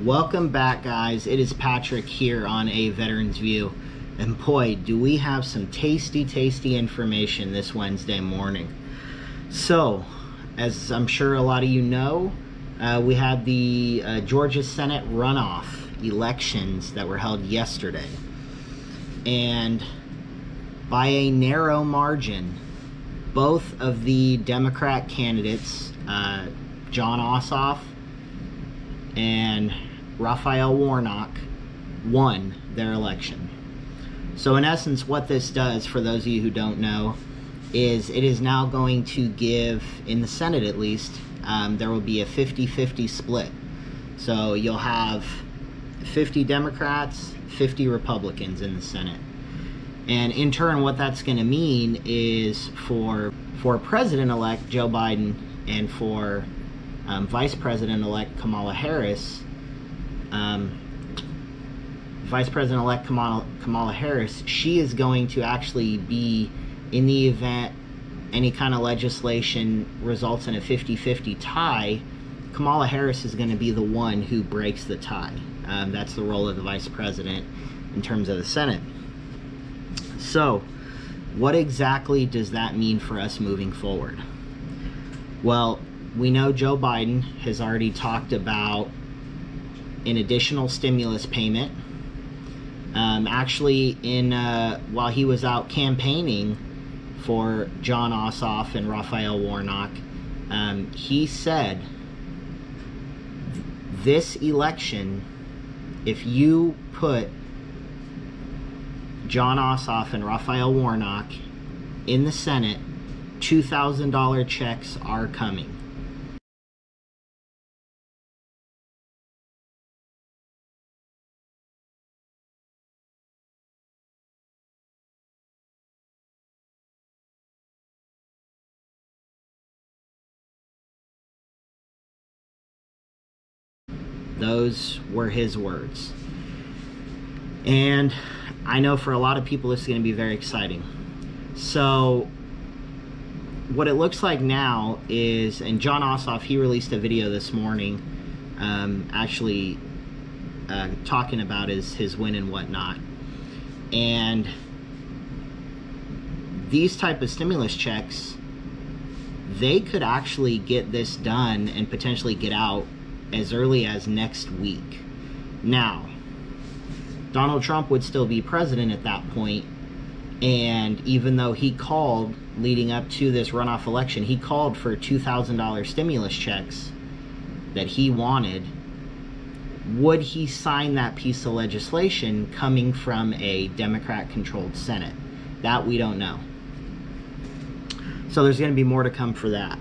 Welcome back, guys. It is Patrick here on A Veteran's View, and boy, do we have some tasty information this Wednesday morning. So, as I'm sure a lot of you know, we had the Georgia Senate runoff elections that were held yesterday, and by a narrow margin, both of the Democrat candidates, John Ossoff and Rafael Warnock, won their election. So in essence, what this does, for those of you who don't know, is it is now going to give, in the Senate at least, there will be a 50-50 split. So you'll have 50 Democrats, 50 Republicans in the Senate. And in turn, what that's going to mean is for President-elect Joe Biden and for Vice President-elect Kamala Harris, Vice President-elect Kamala Harris, she is going to actually be, in the event any kind of legislation results in a 50-50 tie, Kamala Harris is going to be the one who breaks the tie. That's the role of the Vice President in terms of the Senate. So, what exactly does that mean for us moving forward? Well, we know Joe Biden has already talked about an additional stimulus payment. Actually, while he was out campaigning for John Ossoff and Rafael Warnock, he said, this election, if you put John Ossoff and Rafael Warnock in the Senate, $2,000 checks are coming. Those were his words. And I know for a lot of people this is going to be very exciting. So what it looks like now is, and John Ossoff, he released a video this morning actually talking about his win and whatnot. And these type of stimulus checks, they could actually get this done and potentially get out as early as next week. Now, Donald Trump would still be president at that point, and even though he called, leading up to this runoff election, he called for $2,000 stimulus checks that he wanted, would he sign that piece of legislation coming from a Democrat-controlled Senate? That we don't know. So there's going to be more to come for that.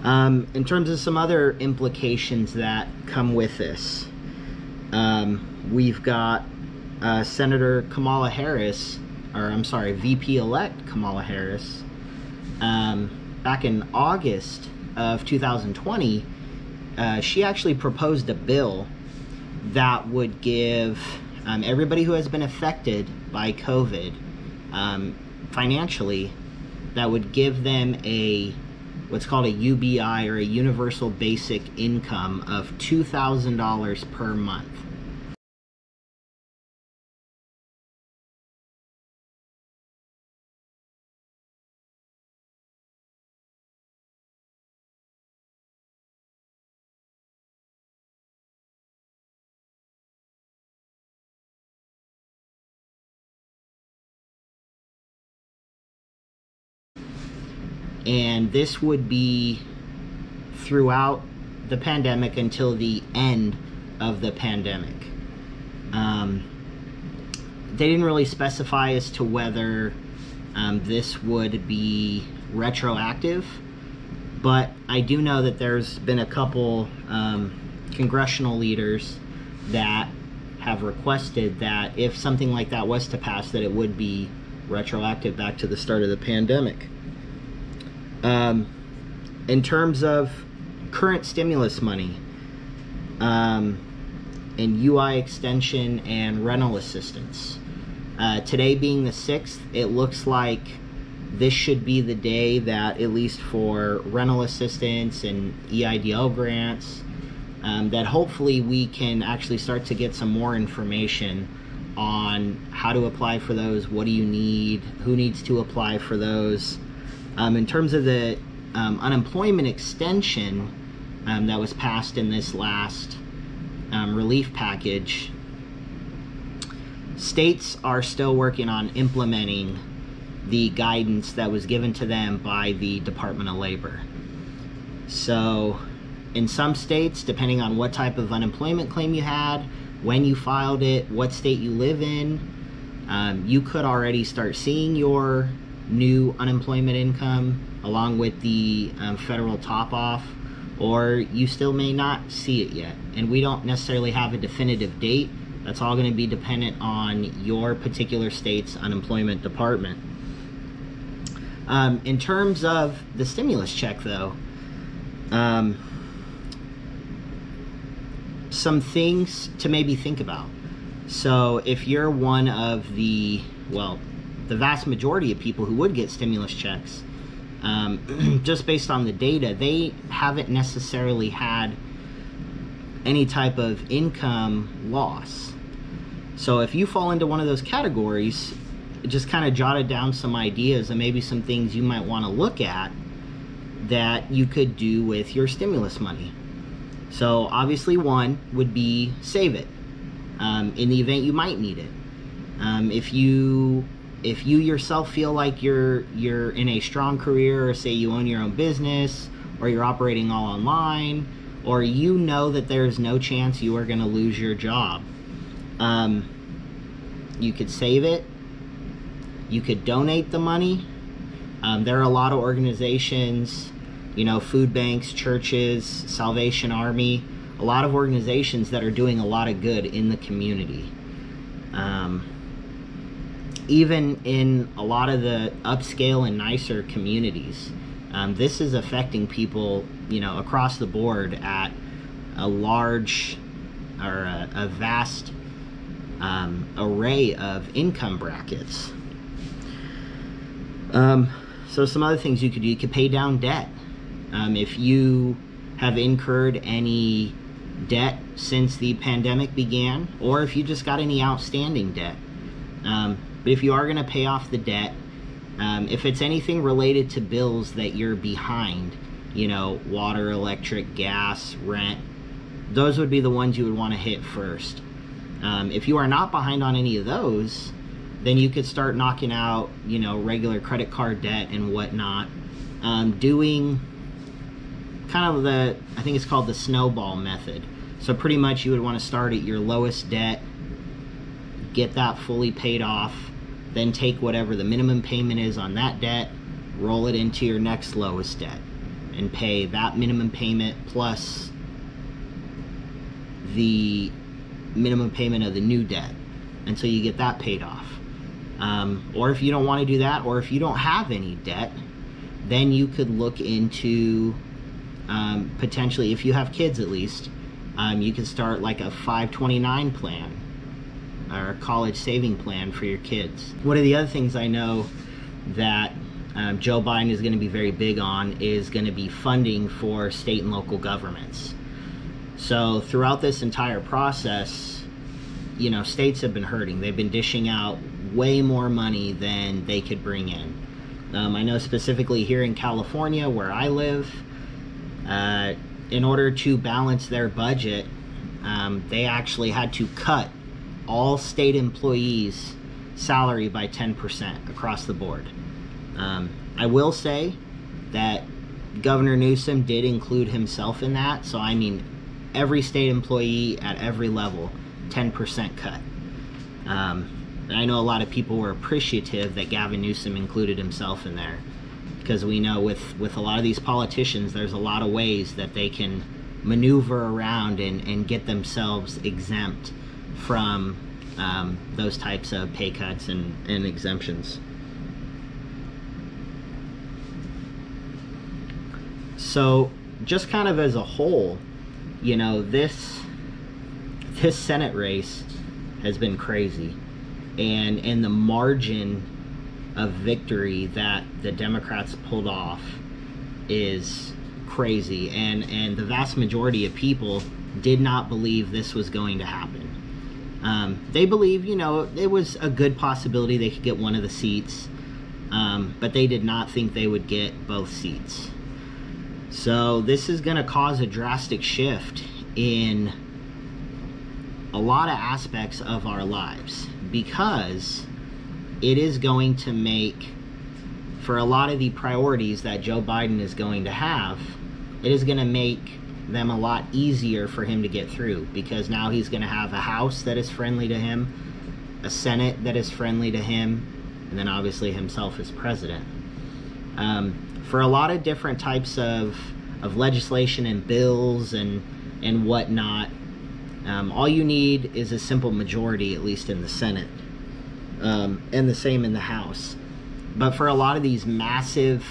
In terms of some other implications that come with this, we've got Senator Kamala Harris, or I'm sorry, VP-elect Kamala Harris, back in August of 2020, she actually proposed a bill that would give everybody who has been affected by COVID financially, that would give them what's called a UBI, or a Universal Basic Income, of $2,000 per month. And this would be throughout the pandemic until the end of the pandemic. They didn't really specify as to whether this would be retroactive, but I do know that there's been a couple congressional leaders that have requested that if something like that was to pass, that it would be retroactive back to the start of the pandemic. In terms of current stimulus money, and UI extension and rental assistance, today being the 6th, it looks like this should be the day that, at least for rental assistance and EIDL grants, that hopefully we can actually start to get some more information on how to apply for those, what do you need, who needs to apply for those. In terms of the unemployment extension that was passed in this last relief package, states are still working on implementing the guidance that was given to them by the Department of Labor. So in some states, depending on what type of unemployment claim you had, when you filed it, what state you live in, you could already start seeing your new unemployment income along with the federal top-off, or you still may not see it yet. And we don't necessarily have a definitive date. That's all going to be dependent on your particular state's unemployment department. In terms of the stimulus check, though, some things to maybe think about. So if you're one of the vast majority of people who would get stimulus checks, just based on the data, they haven't necessarily had any type of income loss. So if you fall into one of those categories, just kind of jotted down some ideas and maybe some things you might want to look at that you could do with your stimulus money. So obviously one would be save it in the event you might need it. If you yourself feel like you're in a strong career, or say you own your own business, or you're operating all online, or you know that there's no chance you are going to lose your job, you could save it. You could donate the money. There are a lot of organizations, food banks, churches, Salvation Army, a lot of organizations that are doing a lot of good in the community. Even in a lot of the upscale and nicer communities, this is affecting people, across the board at a large or a vast array of income brackets. So some other things you could do, you could pay down debt. If you have incurred any debt since the pandemic began, or if you just got any outstanding debt. But if you are going to pay off the debt, if it's anything related to bills that you're behind, water, electric, gas, rent, those would be the ones you would want to hit first. If you are not behind on any of those, then you could start knocking out, regular credit card debt and whatnot. Doing kind of I think it's called the Snowball Method. So pretty much you would want to start at your lowest debt, get that fully paid off, then take whatever the minimum payment is on that debt, roll it into your next lowest debt, and pay that minimum payment plus the minimum payment of the new debt until you get that paid off. Or if you don't want to do that, or if you don't have any debt, then you could look into potentially, if you have kids at least, you could start like a 529 plan or a college saving plan for your kids. One of the other things I know that Joe Biden is going to be very big on is going to be funding for state and local governments. So throughout this entire process, states have been hurting. They've been dishing out way more money than they could bring in. I know specifically here in California, where I live, in order to balance their budget, they actually had to cut all state employees' salary by 10% across the board. I will say that Governor Newsom did include himself in that, so I mean every state employee at every level, 10% cut. And I know a lot of people were appreciative that Gavin Newsom included himself in there, because we know with a lot of these politicians, there's a lot of ways that they can maneuver around and get themselves exempt from those types of pay cuts and exemptions. So just kind of as a whole, this Senate race has been crazy, and the margin of victory that the Democrats pulled off is crazy, and the vast majority of people did not believe this was going to happen. They believe, you know, it was a good possibility they could get one of the seats, but they did not think they would get both seats. So this is going to cause a drastic shift in a lot of aspects of our lives, because it is going to make, for a lot of the priorities that Joe Biden is going to have, it is going to make them a lot easier for him to get through, because now he's going to have a House that is friendly to him, a Senate that is friendly to him, and then obviously himself as president. For a lot of different types of legislation and bills and whatnot, all you need is a simple majority, at least in the Senate, and the same in the House. But for a lot of these massive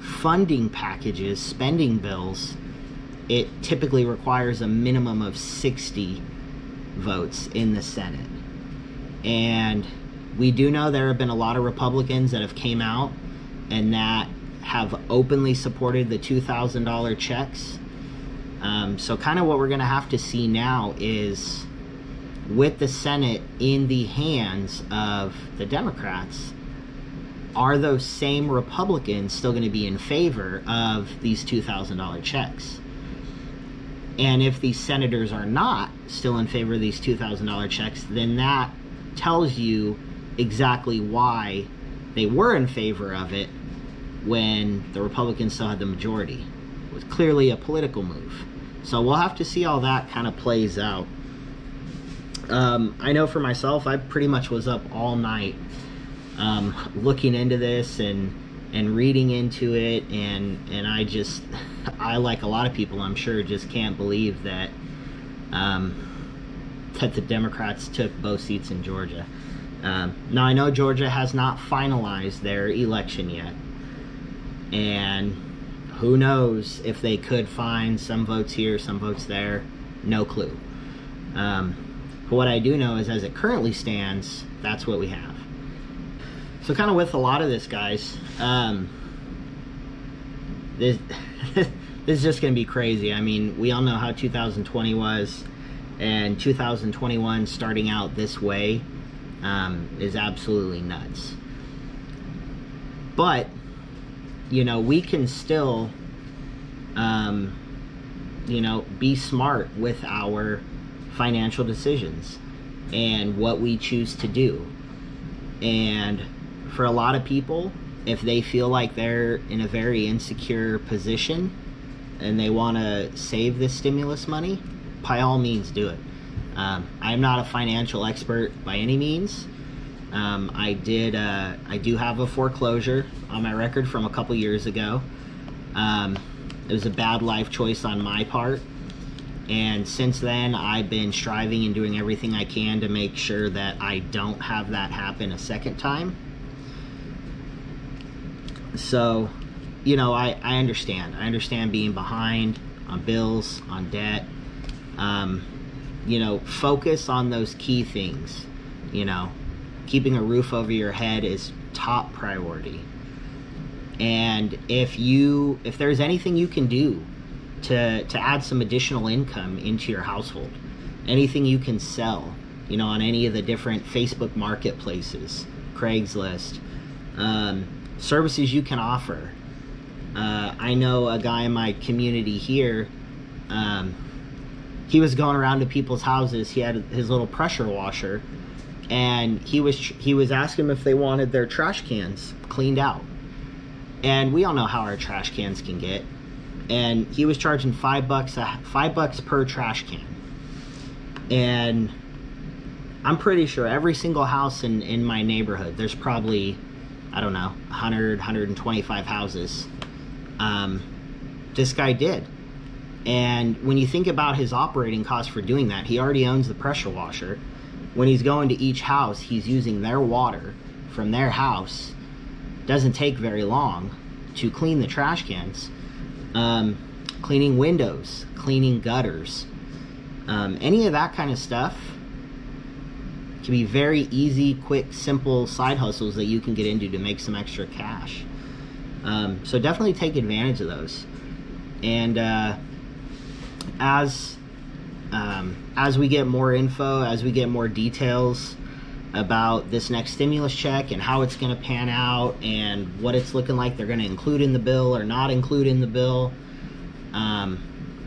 funding packages, spending bills, it typically requires a minimum of 60 votes in the Senate. And we do know there have been a lot of Republicans that have came out and that have openly supported the $2,000 checks. So kind of what we're going to have to see now is, with the Senate in the hands of the Democrats, are those same Republicans still going to be in favor of these $2,000 checks? And if these senators are not still in favor of these $2,000 checks, then that tells you exactly why they were in favor of it when the Republicans still had the majority. It was clearly a political move. So we'll have to see how that kind of plays out. I know for myself, I pretty much was up all night looking into this and reading into it, and I, like a lot of people, I'm sure, just can't believe that that the Democrats took both seats in Georgia. Now, I know Georgia has not finalized their election yet, and who knows if they could find some votes here, some votes there, no clue. But what I do know is, as it currently stands, that's what we have. So kind of with a lot of this, guys, this is just going to be crazy. I mean, we all know how 2020 was, and 2021 starting out this way is absolutely nuts. But, you know, we can still, you know, be smart with our financial decisions and what we choose to do. And for a lot of people, if they feel like they're in a very insecure position and they want to save this stimulus money, by all means do it. I'm not a financial expert by any means. I do have a foreclosure on my record from a couple years ago. It was a bad life choice on my part, and since then I've been striving and doing everything I can to make sure that I don't have that happen a second time. So, you know, I understand being behind on bills, on debt. You know, focus on those key things. You know, keeping a roof over your head is top priority. And if there's anything you can do to add some additional income into your household, anything you can sell, you know, on any of the different Facebook marketplaces, Craigslist, services you can offer. I know a guy in my community here, he was going around to people's houses. He had his little pressure washer, and he was asking them if they wanted their trash cans cleaned out. And we all know how our trash cans can get. And he was charging $5 per trash can. And I'm pretty sure every single house in my neighborhood, there's probably, I don't know, 100, 125 houses. This guy did. And when you think about his operating costs for doing that, he already owns the pressure washer. When he's going to each house, he's using their water from their house. Doesn't take very long to clean the trash cans. Cleaning windows, cleaning gutters, any of that kind of stuff can be very easy, quick, simple side hustles that you can get into to make some extra cash. So definitely take advantage of those. And as as we get more info, as we get more details about this next stimulus check and how it's going to pan out and what it's looking like they're going to include in the bill or not include in the bill,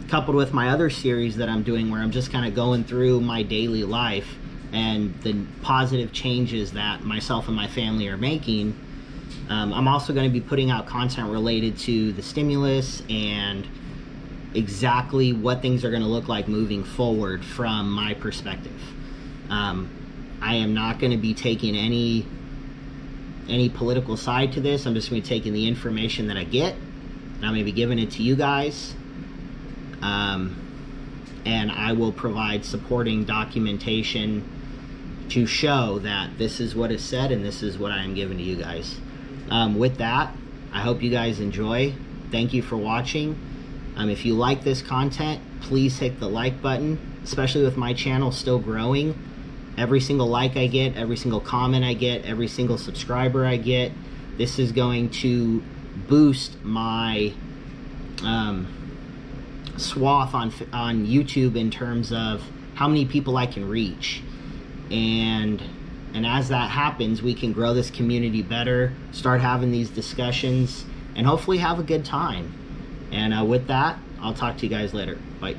coupled with my other series that I'm doing where I'm just kind of going through my daily life and the positive changes that myself and my family are making. I'm also going to be putting out content related to the stimulus and exactly what things are going to look like moving forward from my perspective. I am not going to be taking any political side to this. I'm just going to be taking the information that I get, and I'm going to be giving it to you guys. And I will provide supporting documentation to show that this is what is said and this is what I am giving to you guys. With that, I hope you guys enjoy. Thank you for watching. If you like this content, please hit the like button, especially with my channel still growing. Every single like I get, every single comment I get, every single subscriber I get, this is going to boost my swath on YouTube in terms of how many people I can reach. And as that happens, we can grow this community better, start having these discussions, and hopefully have a good time. And with that, I'll talk to you guys later. Bye.